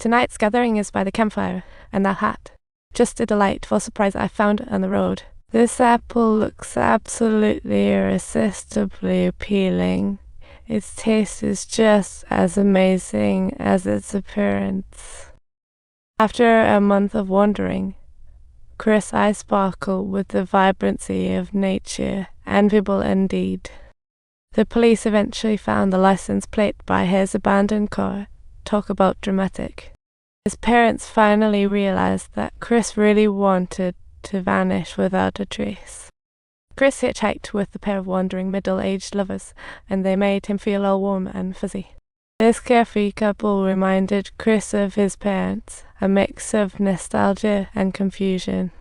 Tonight's gathering is by the campfire, and that hat. Just a delightful surprise I found on the road. This apple looks absolutely irresistibly appealing. Its taste is just as amazing as its appearance. After a month of wandering, Chris' eyes sparkle with the vibrancy of nature, enviable indeed. The police eventually found the license plate by his abandoned car. Talk about dramatic. His parents finally realized that Chris really wanted to vanish without a trace. Chris hitchhiked with a pair of wandering middle-aged lovers, and they made him feel all warm and fuzzy. This carefree couple reminded Chris of his parents, a mix of nostalgia and confusion.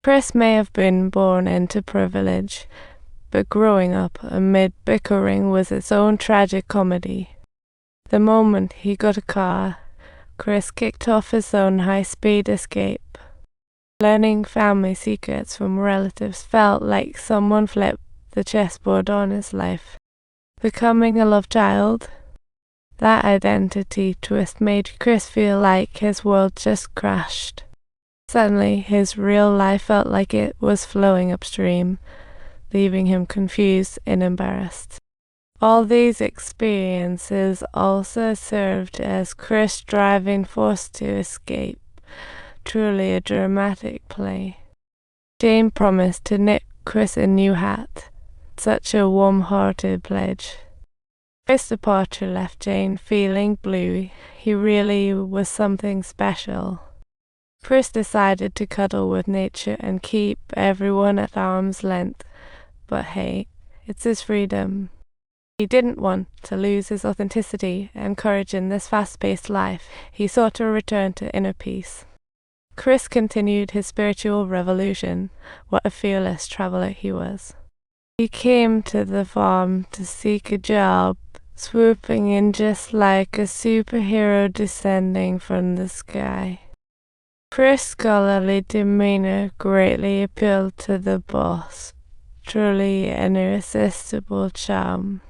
Chris may have been born into privilege, but growing up amid bickering was its own tragic comedy. The moment he got a car, Chris kicked off his own high-speed escape. Learning family secrets from relatives felt like someone flipped the chessboard on his life. Becoming a love child, that identity twist made Chris feel like his world just crashed. Suddenly, his real life felt like it was flowing upstream, leaving him confused and embarrassed. All these experiences also served as Chris' driving force to escape. Truly a dramatic play. Jane promised to knit Chris a new hat. Such a warm-hearted pledge. Chris' departure left Jane feeling blue. He really was something special. Chris decided to cuddle with nature and keep everyone at arm's length. But hey, it's his freedom. He didn't want to lose his authenticity and courage in this fast-paced life. He sought a return to inner peace. Chris continued his spiritual revolution. What a fearless traveler he was. He came to the farm to seek a job, swooping in just like a superhero descending from the sky. Chris' scholarly demeanor greatly appealed to the boss. Truly an irresistible charm.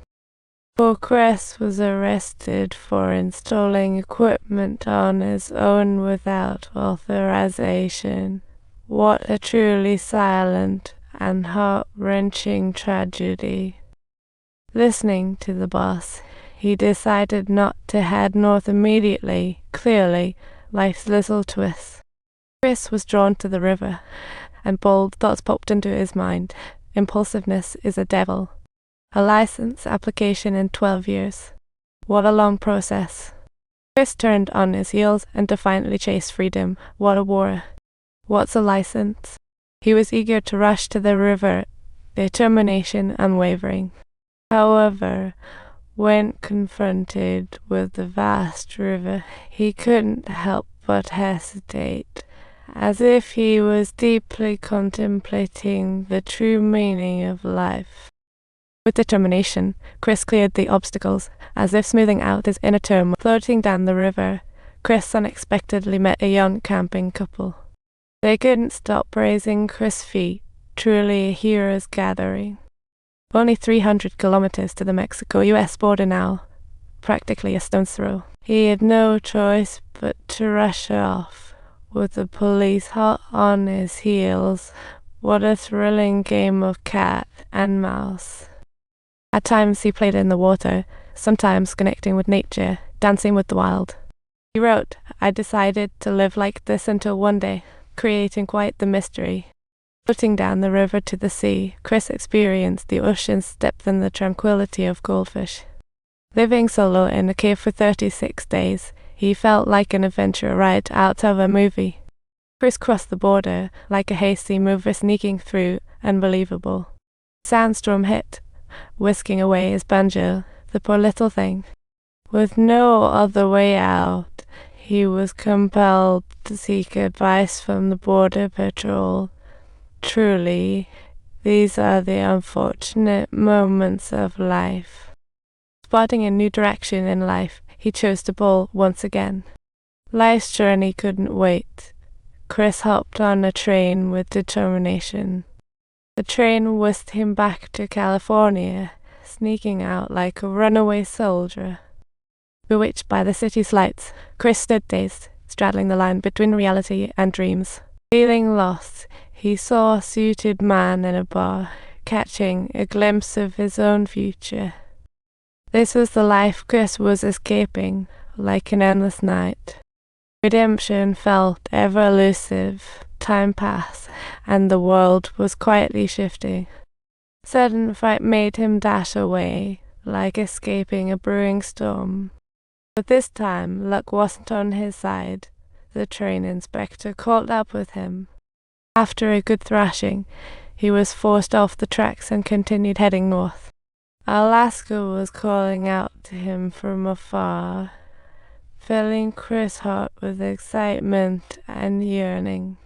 Chris was arrested for installing equipment on his own without authorization. What a truly silent and heart-wrenching tragedy. Listening to the boss, he decided not to head north immediately. Clearly, life's little twists. Chris was drawn to the river, and bold thoughts popped into his mind. Impulsiveness is a devil. A license application in 12 years. What a long process. Chris turned on his heels and defiantly chased freedom. What a war. What's a license? He was eager to rush to the river, determination unwavering. However, when confronted with the vast river, he couldn't help but hesitate, as if he was deeply contemplating the true meaning of life. With determination, Chris cleared the obstacles, as if smoothing out his inner turmoil. Floating down the river, Chris unexpectedly met a young camping couple. They couldn't stop praising Chris' feat, truly a hero's gathering. Only 300 kilometers to the Mexico-US border now, practically a stone's throw. He had no choice but to rush off, with the police hot on his heels. What a thrilling game of cat and mouse. At times he played in the water, sometimes connecting with nature, dancing with the wild. He wrote, "I decided to live like this until one day," creating quite the mystery. Floating down the river to the sea, Chris experienced the ocean's depth and the tranquility of goldfish. Living solo in a cave for 36 days, he felt like an adventure right out of a movie. Chris crossed the border like a hasty mover sneaking through, unbelievable. Sandstorm hit, whisking away his banjo, the poor little thing. With no other way out, he was compelled to seek advice from the Border Patrol. Truly, these are the unfortunate moments of life. Spotting a new direction in life, he chose to bowl once again. Life's journey couldn't wait. Chris hopped on a train with determination. The train whisked him back to California, sneaking out like a runaway soldier. Bewitched by the city's lights, Chris stood dazed, straddling the line between reality and dreams. Feeling lost, he saw a suited man in a bar, catching a glimpse of his own future. This was the life Chris was escaping, like an endless night. Redemption felt ever elusive. Time passed, and the world was quietly shifting. Sudden fright made him dash away, like escaping a brewing storm. But this time, luck wasn't on his side. The train inspector caught up with him. After a good thrashing, he was forced off the tracks and continued heading north. Alaska was calling out to him from afar, filling Chris' heart with excitement and yearning.